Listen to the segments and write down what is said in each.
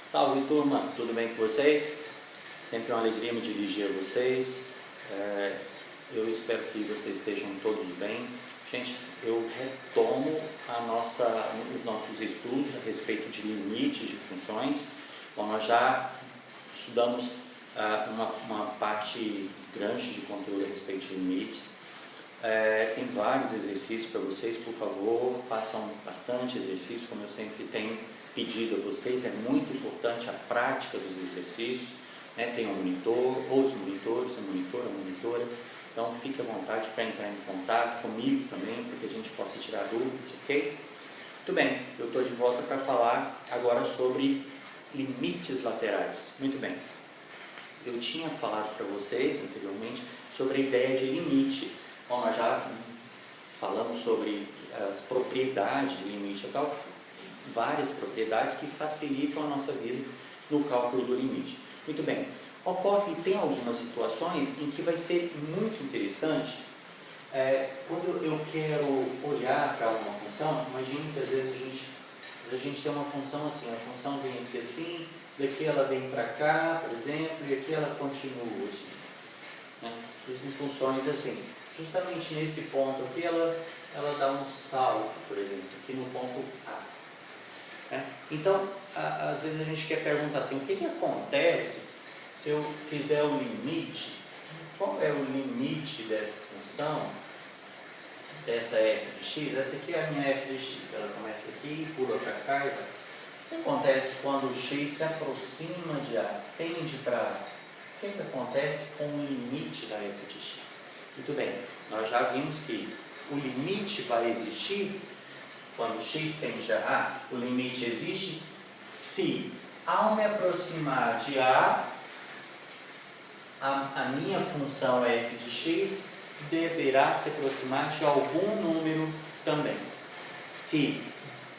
Salve turma, tudo bem com vocês? Sempre é uma alegria me dirigir a vocês. Eu espero que vocês estejam todos bem. Gente, eu retomo os nossos estudos a respeito de limites de funções. Bom, nós já estudamos uma parte grande de conteúdo a respeito de limites. Tem vários exercícios para vocês, por favor, façam bastante exercício, como eu sempre tenho pedido a vocês. É muito importante a prática dos exercícios, né? Tem um monitor, outros monitores, um monitor, uma monitora, então fique à vontade para entrar em contato comigo também, para que a gente possa tirar dúvidas, ok? Muito bem, eu estou de volta para falar agora sobre limites laterais. Muito bem, eu tinha falado para vocês anteriormente sobre a ideia de limite. Bom, nós já falamos sobre as propriedades de limite e tal, várias propriedades que facilitam a nossa vida no cálculo do limite. Muito bem, ocorre que tem algumas situações em que vai ser muito interessante, quando eu quero olhar para uma função. Imagine que às vezes a gente tem uma função assim, a função vem aqui assim, daqui ela vem para cá, por exemplo, e aqui ela continua assim, né? Existem funções assim. Justamente nesse ponto aqui, ela dá um salto, por exemplo, aqui no ponto A. Então, às vezes a gente quer perguntar assim, o que acontece se eu fizer o limite? Qual é o limite dessa função, dessa f de x? Essa aqui é a minha f de x, ela começa aqui, pula para cá e vai. O que acontece quando o x se aproxima de A, tende para A? O que acontece com o limite da f de x? Muito bem, nós já vimos que o limite vai existir quando x tende a A. O limite existe se, ao me aproximar de A, a minha função f de x deverá se aproximar de algum número também. Se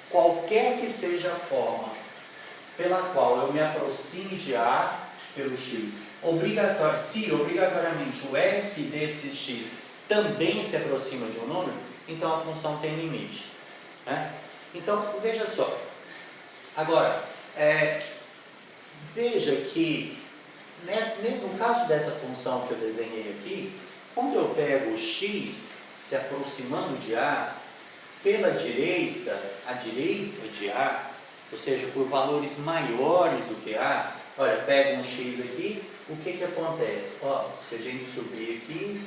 qualquer que seja a forma pela qual eu me aproxime de A pelo x, se obrigatoriamente o f desse x também se aproxima de um número, então a função tem limite, né? Então, veja só. Agora, veja que, no caso dessa função que eu desenhei aqui, quando eu pego o x se aproximando de A pela direita, a direita de A, ou seja, por valores maiores do que A, olha, pega um x aqui, o que acontece? Ó, se a gente subir aqui,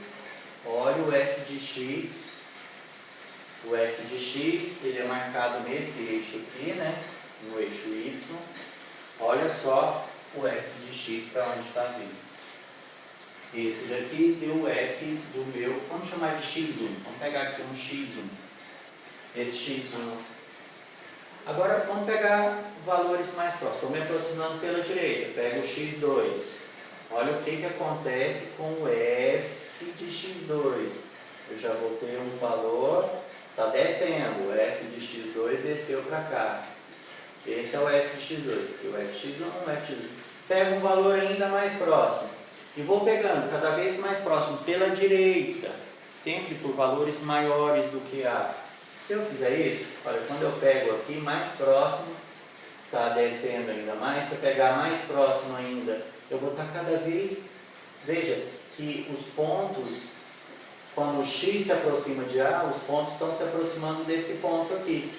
olha o f de x. O f de x, ele é marcado nesse eixo aqui, né? No eixo y. Olha só o f de x para onde está vindo. Esse daqui deu o f do meu, vamos chamar de x1. Vamos pegar aqui um x1. Esse x1. Agora vamos pegar valores mais próximos. Estou me aproximando pela direita. Pego o x2. Olha o que acontece com o f de x2. Eu já botei um valor, está descendo. O f de x2 desceu para cá. Esse é o f de x2. O f de x1, o f de x2. Pego um valor ainda mais próximo. E vou pegando cada vez mais próximo pela direita. Sempre por valores maiores do que A. Se eu fizer isso, olha, quando eu pego aqui mais próximo, está descendo ainda mais. Se eu pegar mais próximo ainda, eu vou estar cada vez, veja que os pontos, quando o x se aproxima de A, os pontos estão se aproximando desse ponto aqui.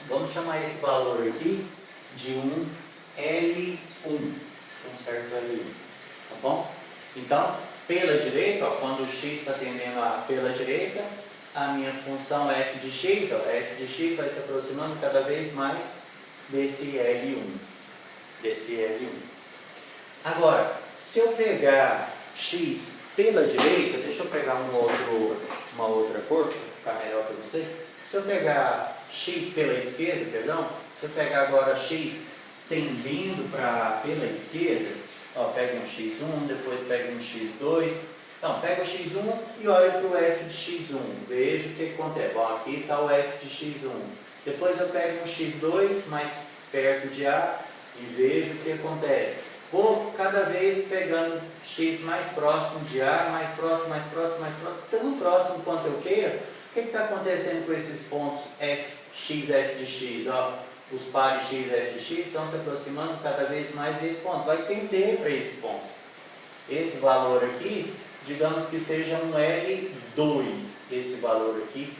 Vamos chamar esse valor aqui de um L1, um certo L1, tá bom? Então, pela direita, ó, quando o x está tendendo a pela direita, a minha função f de x, ó, f de x vai se aproximando cada vez mais desse L1. Agora, se eu pegar x pela direita, deixa eu pegar uma outra cor para ficar melhor para você. Se eu pegar x pela esquerda, perdão, se eu pegar agora x tendendo pela esquerda, ó, pega um x1, depois pega um x2. Então, pega o x1 e olha para o f de x1. Veja o que acontece. Bom, aqui está o f de x1. Depois eu pego um x2 mais perto de A e vejo o que acontece. Vou cada vez pegando x mais próximo de A, mais próximo, tão próximo quanto eu queira. O que está acontecendo com esses pontos x, f de x? Ó, os pares x e f de x estão se aproximando cada vez mais desse ponto. Vai tender para esse ponto. Esse valor aqui, digamos que seja um L2. Esse valor aqui.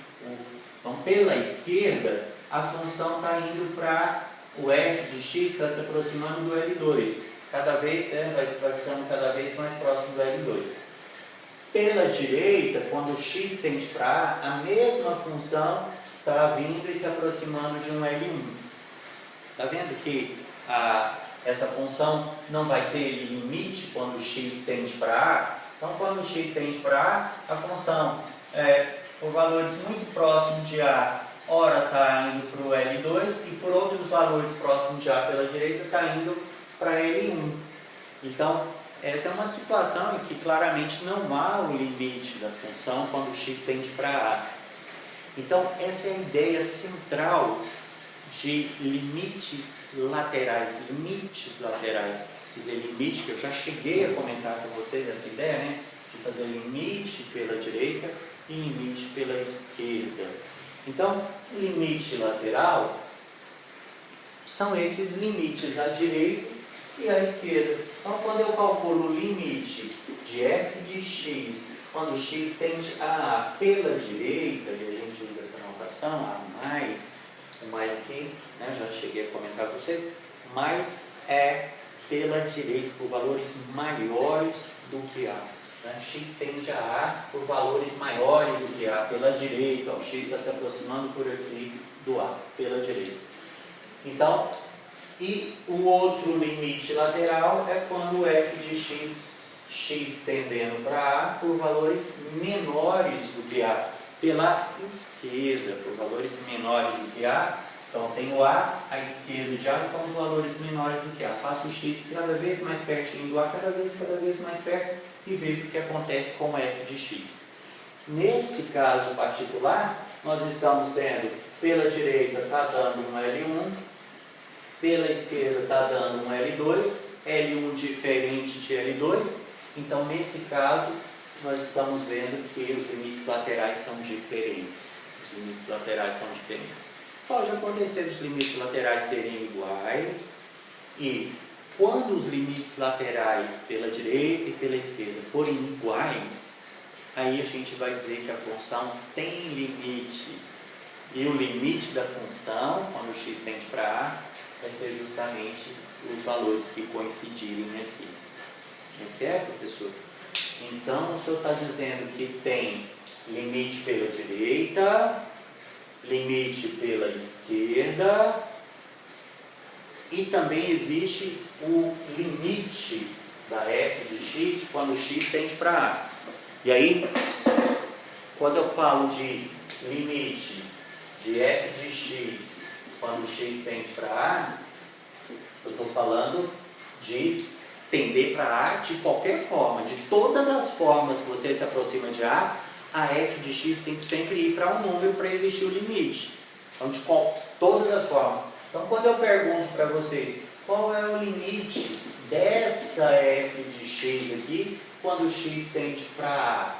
Então, pela esquerda, a função está indo para o f de x, está se aproximando do L2. Cada vez, vai ficando cada vez mais próximo do L2. Pela direita, quando o x tende para A, a mesma função está vindo e se aproximando de um L1. Está vendo que essa função não vai ter limite quando o x tende para A? Então, quando o x tende para A, a função por valores muito próximos de A, ora está indo para o L2 e por outros valores próximos de A pela direita está indo para L1. Então, essa é uma situação em que claramente não há o limite da função quando o x tende para A. Então, essa é a ideia central de limites laterais. Limites laterais. Quer dizer, limite, que eu já cheguei a comentar com vocês essa ideia, né? De fazer limite pela direita e limite pela esquerda. Então, limite lateral são esses limites à direita e à esquerda. Então, quando eu calculo o limite de f de x, quando x tende a A pela direita, e a gente usa essa notação, A mais, o mais aqui, né, já cheguei a comentar com vocês, mais é pela direita, por valores maiores do que A. Né? X tende a A por valores maiores do que A pela direita. O x está se aproximando por aqui do A pela direita. Então, e o outro limite lateral é quando o f de x tendendo para A por valores menores do que A pela esquerda, por valores menores do que A. Então, tem o A, a esquerda de A estão os valores menores do que A. Faço o x cada vez mais pertinho do A, cada vez mais perto, e vejo o que acontece com f de x. Nesse caso particular, nós estamos tendo, pela direita está dando um L1, pela esquerda está dando um L2, L1 diferente de L2. Então, nesse caso, nós estamos vendo que os limites laterais são diferentes. Os limites laterais são diferentes. Pode acontecer os limites laterais serem iguais, e quando os limites laterais pela direita e pela esquerda forem iguais, aí a gente vai dizer que a função tem limite. E o limite da função, quando o x tende para A, vai ser justamente os valores que coincidirem aqui. O que é, professor? Então, o senhor está dizendo que tem limite pela direita, limite pela esquerda, e também existe o limite da f de x quando x tende para A. E aí, quando eu falo de limite de f de x quando x tende para A, eu estou falando de tender para A de qualquer forma. De todas as formas que você se aproxima de A f de x tem que sempre ir para um número para existir o limite. Então, de todas as formas. Então, quando eu pergunto para vocês qual é o limite dessa f de x aqui quando x tende para A?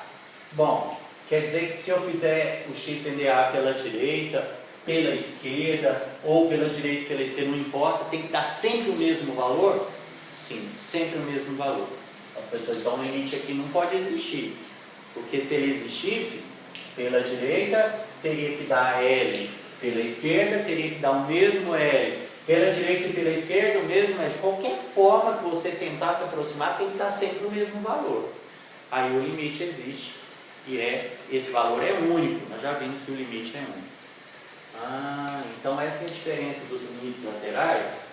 Bom, quer dizer que se eu fizer o x tender a A pela direita, pela esquerda, ou pela direita e pela esquerda, não importa, tem que dar sempre o mesmo valor? Sim, sempre o mesmo valor. Então, o limite aqui não pode existir. Porque se ele existisse, pela direita teria que dar L, pela esquerda teria que dar o mesmo L, pela direita e pela esquerda o mesmo L. De qualquer forma que você tentar se aproximar, tem que dar sempre o mesmo valor. Aí o limite existe, e esse valor é único. Nós já vimos que o limite é único. Então essa é a diferença dos limites laterais.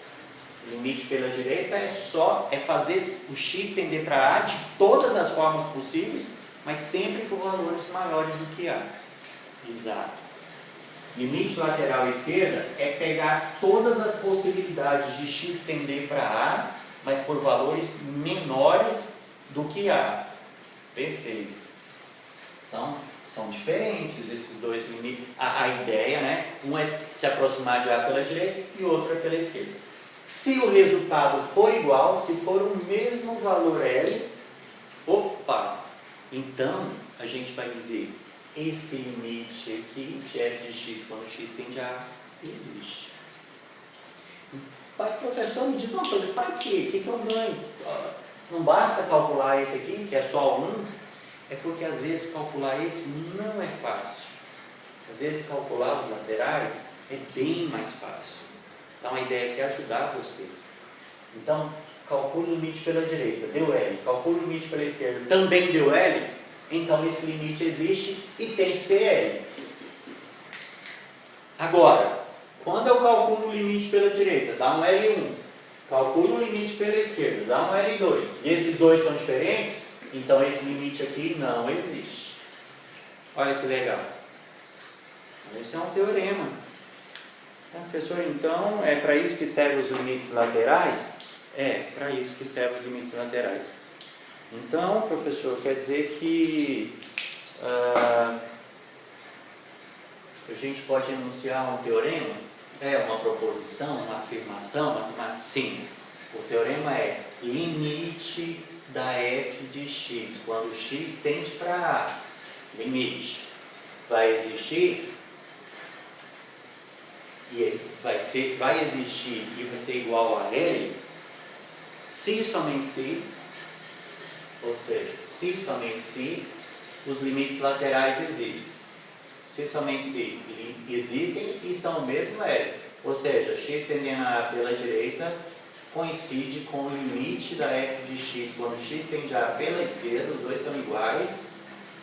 O limite pela direita é fazer o x tender para A de todas as formas possíveis, mas sempre por valores maiores do que A. Exato. Limite lateral esquerda é pegar todas as possibilidades de x tender para A, mas por valores menores do que A. Perfeito. Então, são diferentes esses dois limites. A ideia, né? Um é se aproximar de A pela direita e o outro é pela esquerda. Se o resultado for igual, se for o mesmo valor L, então a gente vai dizer esse limite aqui de f de x quando x tende a A existe. Mas o professor me diz uma coisa, para quê? O que eu ganho? Não basta calcular esse aqui, que é só 1, é porque às vezes calcular esse não é fácil. Às vezes calcular os laterais é bem mais fácil. Então a ideia aqui é ajudar vocês. Então, calcule o limite pela direita, deu L. Calcule o limite pela esquerda, também deu L. Então esse limite existe e tem que ser L. Agora, quando eu calculo o limite pela direita, dá um L1. Calculo o limite pela esquerda, dá um L2. E esses dois são diferentes, então esse limite aqui não existe. Olha que legal. Esse é um teorema. Professor, então é para isso que servem os limites laterais? É, para isso que servem os limites laterais. Então, professor, quer dizer que a gente pode enunciar um teorema? É uma proposição, uma afirmação? Sim. O teorema é limite da f de x, quando x tende para A. Limite vai existir e vai existir e vai ser igual a L se somente se, ou seja, se somente se os limites laterais existem. Se somente se existem e são o mesmo L. Ou seja, x tendendo a A pela direita coincide com o limite da f de x quando x tende a A pela esquerda, os dois são iguais.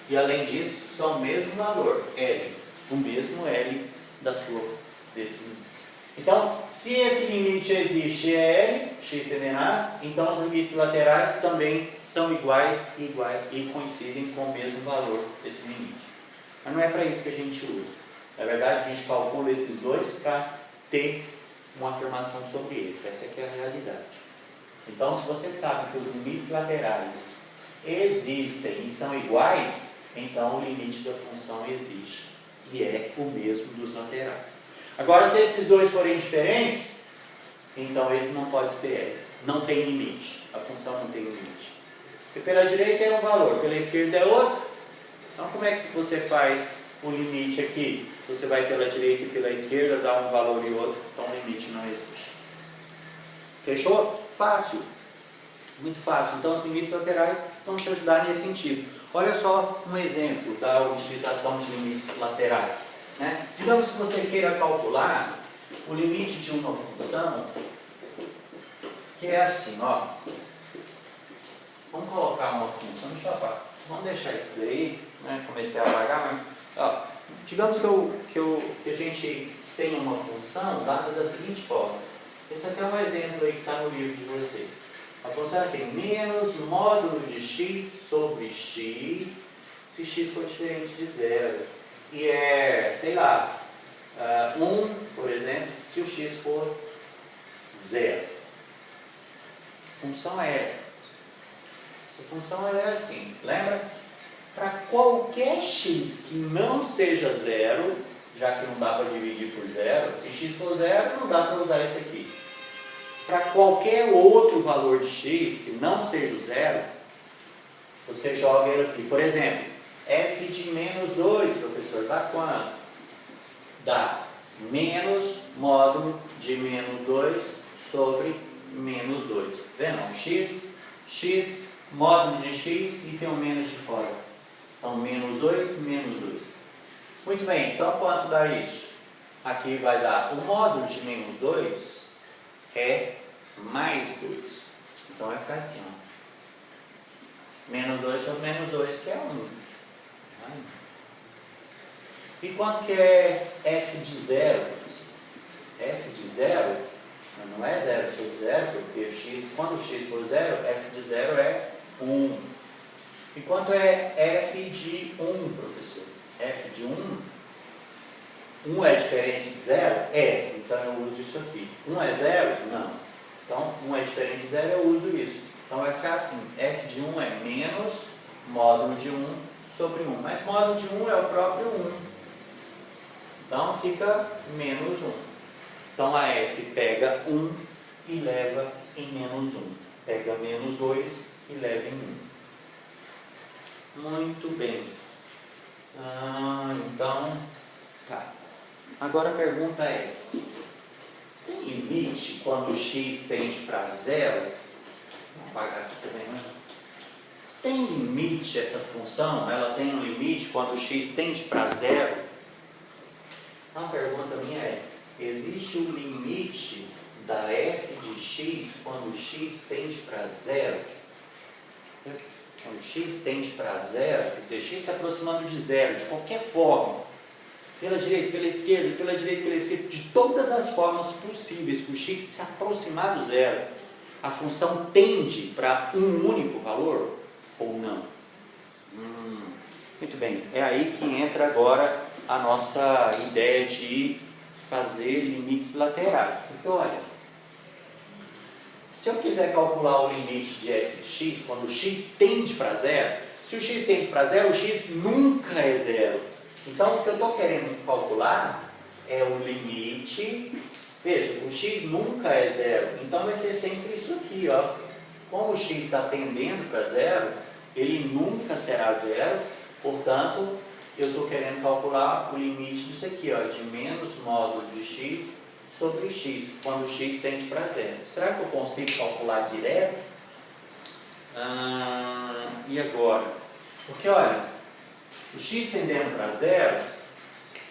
E além disso, são o mesmo valor, L. O mesmo L desse limite. Então, se esse limite existe é L, x tendendo a A, então os limites laterais também são iguais e coincidem com o mesmo valor desse limite. Mas não é para isso que a gente usa. Na verdade, a gente calcula esses dois para ter uma afirmação sobre esse. Essa aqui é a realidade. Então, se você sabe que os limites laterais existem e são iguais, então o limite da função existe e é o mesmo dos laterais. Agora, se esses dois forem diferentes, então esse não pode ser L. Não tem limite. A função não tem limite. Porque pela direita é um valor, pela esquerda é outro. Então, como é que você faz o limite aqui? Você vai pela direita e pela esquerda, dá um valor e outro, então o limite não existe. Fechou? Fácil. Muito fácil. Então, os limites laterais vão te ajudar nesse sentido. Olha só um exemplo da utilização de limites laterais. Né? Digamos que você queira calcular o limite de uma função, que é assim, ó. Vamos colocar uma função, vamos deixar isso daí, né? Comecei a apagar, mas ó, digamos que a gente tem uma função dada da seguinte forma. Esse aqui é um exemplo aí que está no livro de vocês. A função é assim, menos módulo de x sobre x, se x for diferente de zero. E é, sei lá, 1, por exemplo, se o x for 0. A função é essa. Essa função é assim, lembra? Para qualquer x que não seja 0, já que não dá para dividir por 0, se x for 0, não dá para usar esse aqui. Para qualquer outro valor de x que não seja o 0, você joga ele aqui. Por exemplo, f de menos 2, professor, dá quanto? Dá menos módulo de menos 2 sobre menos 2. Vendo? X, módulo de x e tem um menos de fora. Então, menos 2, menos 2. Muito bem, então quanto dá isso? Aqui vai dar o módulo de menos 2 é mais 2. Então, vai ficar assim, ó. Menos 2 sobre menos 2, que é 1. E quanto que é f de 0? F de 0 não é 0 sobre 0, porque x, quando x for 0, f de 0 é 1. E quanto é f de 1, professor? F de 1? 1 é diferente de 0? É, então eu uso isso aqui. 1 é 0? Não. Então, 1 é diferente de 0, eu uso isso. Então vai ficar assim, f de 1 é menos módulo de 1 sobre 1. Mas módulo de 1 é o próprio 1. Então fica menos 1. Então a f pega 1 e leva em menos 1. Pega menos 2 e leva em 1. Muito bem. Então, tá. Agora a pergunta é, Tem limite quando x tende para zero? Vou apagar aqui também, né? Tem limite essa função? Ela tem um limite quando x tende para zero? A pergunta minha é, existe um limite da f de x quando x tende para zero? Quando x tende para zero, quer dizer, x se aproximando de zero, de qualquer forma, pela direita, pela esquerda, pela direita, pela esquerda, de todas as formas possíveis para o x se aproximar do zero, a função tende para um único valor ou não? Muito bem, é aí que entra agora a nossa ideia de fazer limites laterais. Porque olha, se eu quiser calcular o limite de f de x, quando o x tende para zero, se o x tende para zero, o x nunca é zero. Então, o que eu estou querendo calcular é o limite. Veja, o x nunca é zero. Então, vai ser sempre isso aqui, ó. Como o x está tendendo para zero, ele nunca será zero. Portanto, eu estou querendo calcular o limite disso aqui, ó, de menos módulo de x sobre x, quando x tende para zero. Será que eu consigo calcular direto? E agora? Porque, olha, o x tendendo para zero,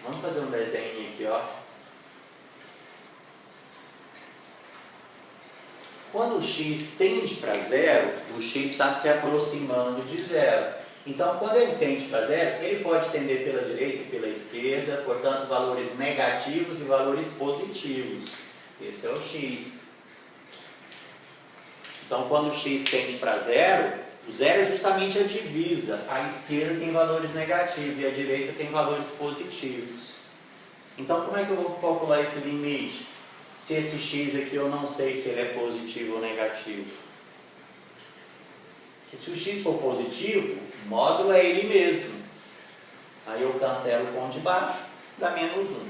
vamos fazer um desenho aqui, ó. Quando o x tende para zero, o x está se aproximando de zero. Então, quando ele tende para zero, ele pode tender pela direita e pela esquerda, portanto, valores negativos e valores positivos. Esse é o x. Então, quando o x tende para zero, o zero é justamente a divisa. A esquerda tem valores negativos e a direita tem valores positivos. Então, como é que eu vou calcular esse limite? Se esse x aqui eu não sei se ele é positivo ou negativo. Se o x for positivo, o módulo é ele mesmo. Aí eu cancelo o ponto de baixo, dá menos 1.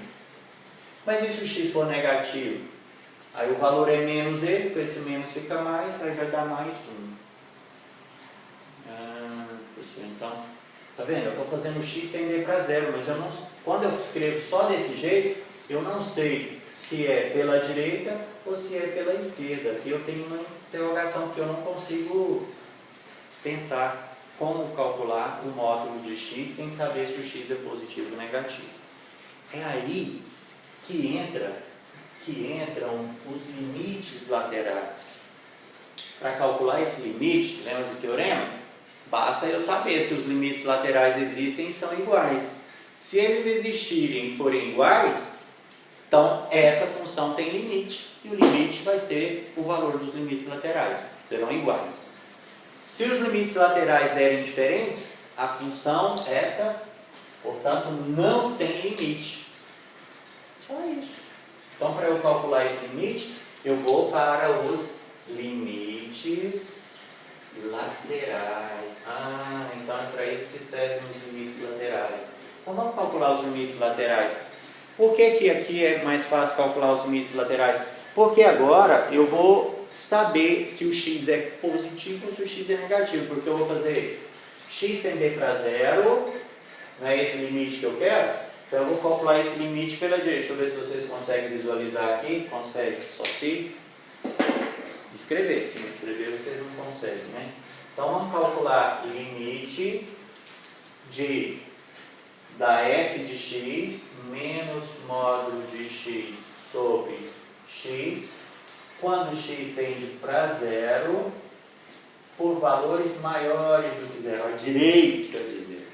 Mas e se o x for negativo? Aí o valor é menos ele, então esse menos fica mais, aí vai dar mais 1. Então, tá vendo? Eu estou fazendo o x tender para zero, mas eu não, quando eu escrevo só desse jeito, eu não sei se é pela direita ou se é pela esquerda. Aqui eu tenho uma interrogação que eu não consigo pensar como calcular o módulo de x sem saber se o x é positivo ou negativo. É aí que entram os limites laterais. Para calcular esse limite, lembra do teorema? Basta eu saber se os limites laterais existem e são iguais. Se eles existirem e forem iguais, então essa função tem limite. E o limite vai ser o valor dos limites laterais, que serão iguais. Se os limites laterais derem diferentes, a função, essa, portanto, não tem limite. Só isso. Então, para eu calcular esse limite, eu vou para os limites laterais. Então é para isso que servem os limites laterais. Então, vamos calcular os limites laterais. Por que aqui é mais fácil calcular os limites laterais? Porque agora eu vou saber se o x é positivo ou se o x é negativo, porque eu vou fazer x tender para zero, não é esse limite que eu quero, então eu vou calcular esse limite pela direita. Deixa eu ver se vocês conseguem visualizar aqui. Consegue? Só se escrever. Se não escrever, vocês não conseguem, né? Então vamos calcular limite da f de x menos módulo de x sobre x, quando x tende para zero, por valores maiores do que zero. À direita, quer dizer.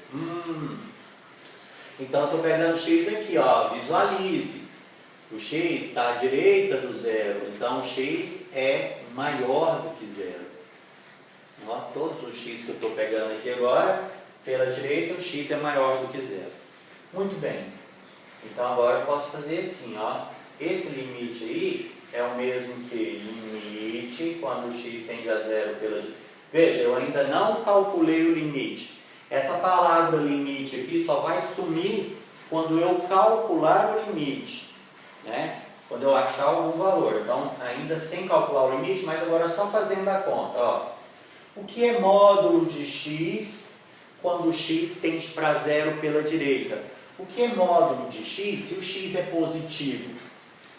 Então, estou pegando x aqui, ó, visualize. O x está à direita do zero, então o x é maior do que zero. Ó, todos os x que eu estou pegando aqui agora, pela direita, o x é maior do que zero. Muito bem. Então, agora eu posso fazer assim, ó. Esse limite aí é o mesmo que limite quando o x tende a zero pela... Veja, eu ainda não calculei o limite. Essa palavra limite aqui só vai sumir quando eu calcular o limite, né? Quando eu achar algum valor. Então, ainda sem calcular o limite, mas agora só fazendo a conta, ó. O que é módulo de x quando o x tende para zero pela direita? O que é módulo de x se o x é positivo?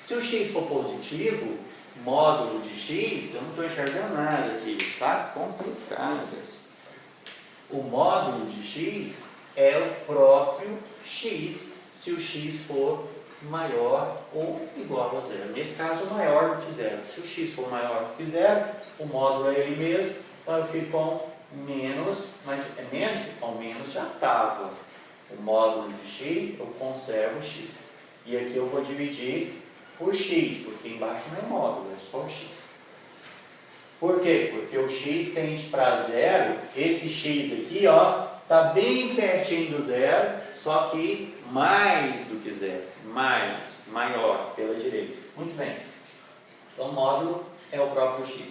Se Se o x for positivo, módulo de x, eu não estou enxergando nada aqui, tá? Complicado. O módulo de x é o próprio x, se o x for maior ou igual a zero. Nesse caso, maior do que zero. Se o x for maior do que zero, o módulo é ele mesmo, então eu fico com menos, mas é menos que com menos já estava. O módulo de x, eu conservo o x. E aqui eu vou dividir por x, porque embaixo não é módulo, é só o x. Por quê? Porque o x tende para zero, esse x aqui, ó, está bem pertinho do zero, só que mais do que zero, mais, maior, pela direita. Muito bem. Então, o módulo é o próprio x.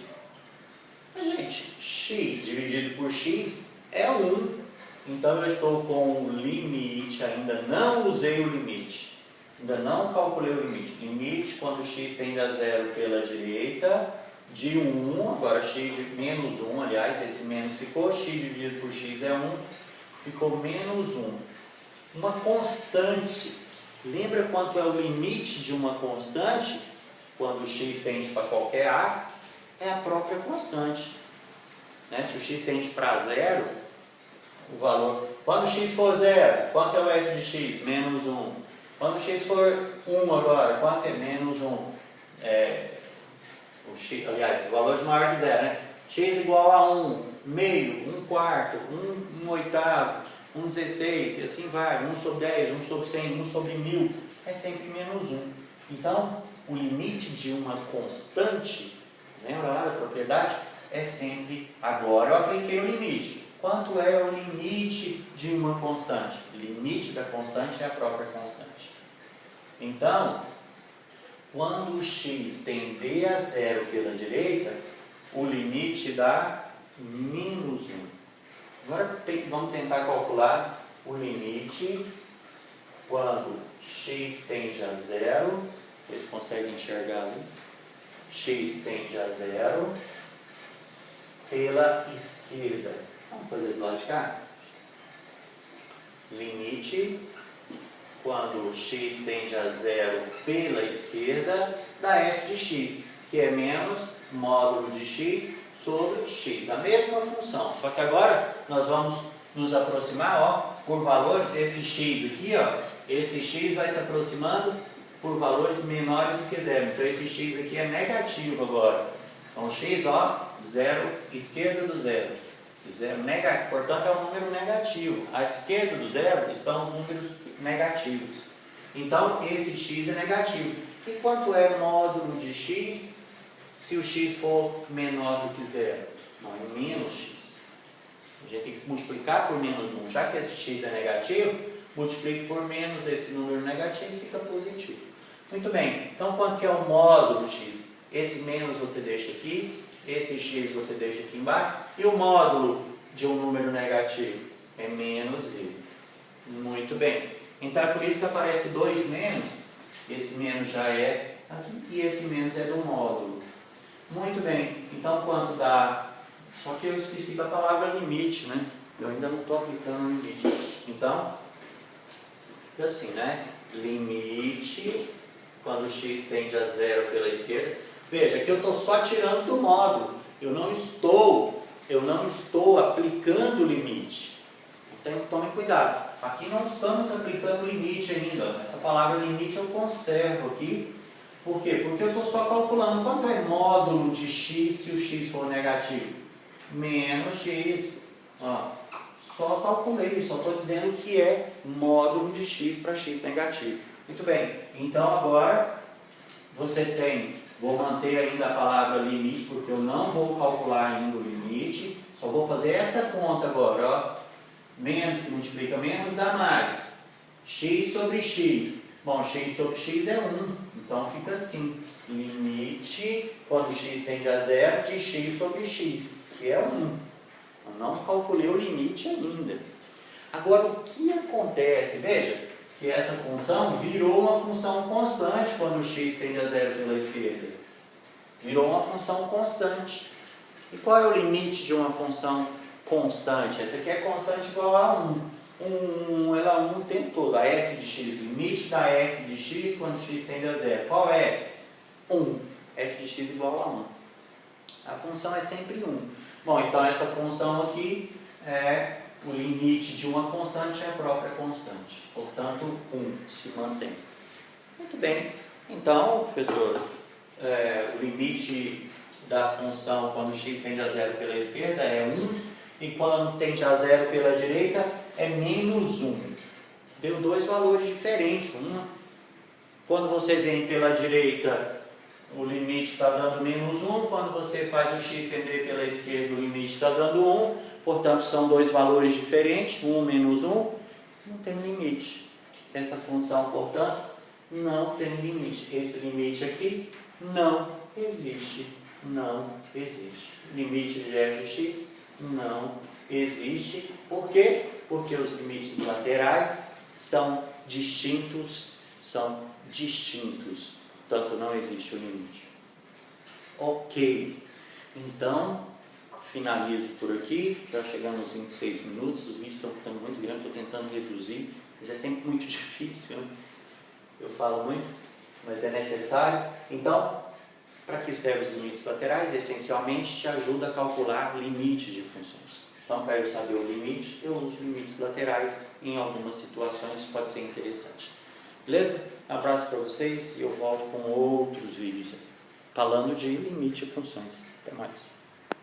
Mas, gente, x dividido por x é 1. Então, eu estou com o limite, ainda não usei o limite. Ainda não calculei o limite. Limite quando x tende a zero pela direita, de 1, agora x de menos 1, aliás, esse menos ficou, x dividido por x é 1, ficou menos 1. Uma constante, lembra quanto é o limite de uma constante? Quando o x tende para qualquer a, é a própria constante. Né? Se o x tende para zero, o valor... Quando o x for zero, quanto é o f de x? Menos 1. Quando o x for 1 agora, quanto é menos 1? O x, aliás, o valor de maior que zero, né? X igual a 1, meio, 1 quarto, 1 oitavo, 1 16, e assim vai, 1 sobre 10, 1 sobre 100, 1 sobre 1000, é sempre menos 1. Então, o limite de uma constante, lembra lá da propriedade? É sempre, agora eu apliquei o limite. Quanto é o limite de uma constante? O limite da constante é a própria constante. Então, quando o x tender a zero pela direita, o limite dá menos 1. Agora vamos tentar calcular o limite quando x tende a zero. Vocês conseguem enxergar ali? X tende a zero pela esquerda. Vamos fazer do lado de cá? Limite quando x tende a zero pela esquerda da f de x, que é menos módulo de x sobre x. A mesma função, só que agora nós vamos nos aproximar, ó, por valores, esse x aqui, ó, esse x vai se aproximando por valores menores do que zero. Então esse x aqui é negativo agora. Então x, ó, zero, esquerda do zero. Portanto é um número negativo. À esquerda do zero estão os números negativos. Então esse x é negativo. E quanto é módulo de x se o x for menor do que zero? Não, é menos x. A gente tem que multiplicar por menos 1. Já que esse x é negativo, multiplique por menos esse número negativo e fica positivo. Muito bem. Então quanto que é o módulo x? Esse menos você deixa aqui, esse x você deixa aqui embaixo. E o módulo de um número negativo? É menos ele. Muito bem. Então é por isso que aparece dois menos. Esse menos já é aqui e esse menos é do módulo. Muito bem. Então quanto dá? Só que eu esqueci da palavra limite, né? Eu ainda não estou aplicando o limite. Então, fica assim, né? Limite quando x tende a zero pela esquerda. Veja, aqui eu estou só tirando do módulo. Eu não estou aplicando o limite. Então tome cuidado. Aqui não estamos aplicando o limite ainda. Essa palavra limite eu conservo aqui. Por quê? Porque eu estou só calculando quanto é módulo de x se o x for negativo. Menos x. Ó, só calculei, só estou dizendo que é módulo de x para x negativo. Muito bem. Então agora você tem... Vou manter ainda a palavra limite, porque eu não vou calcular ainda o limite. Só vou fazer essa conta agora, ó. Menos que multiplica menos dá mais. X sobre x. Bom, x sobre x é 1. Então fica assim. Limite, quando x tende a zero, de x sobre x, que é 1. Eu não calculei o limite ainda. Agora, o que acontece? Veja que essa função virou uma função constante quando o x tende a zero pela esquerda. Virou uma função constante. E qual é o limite de uma função constante? Essa aqui é constante igual a 1. Ela é 1 o tempo todo. A f de x, limite da f de x quando x tende a zero. Qual é f? 1. f de x igual a 1. A função é sempre 1. Bom, então essa função aqui é o limite de uma constante, é a própria constante. Portanto, 1 se mantém. Muito bem. Então, professor, o limite da função quando x tende a 0 pela esquerda é 1 e quando tende a 0 pela direita é menos 1. Deu dois valores diferentes. Quando você vem pela direita, o limite está dando menos 1. Quando você faz o x tender pela esquerda, o limite está dando 1. Portanto, são dois valores diferentes. 1 menos 1 não tem limite. Essa função, portanto, não tem limite. Esse limite aqui não existe. Não existe. Limite de f de x não existe. Por quê? Porque os limites laterais são distintos. Portanto, não existe o limite. Ok. Então, finalizo por aqui. Já chegamos aos 26 minutos. Os vídeos estão ficando muito grandes. Estou tentando reduzir. Mas é sempre muito difícil. Eu falo muito, mas é necessário. Então, para que servem os limites laterais? Essencialmente, te ajuda a calcular limites de funções. Então, para eu saber o limite, eu uso limites laterais. Em algumas situações, pode ser interessante. Beleza? Abraço para vocês e eu volto com outros vídeos falando de limite de funções. Até mais.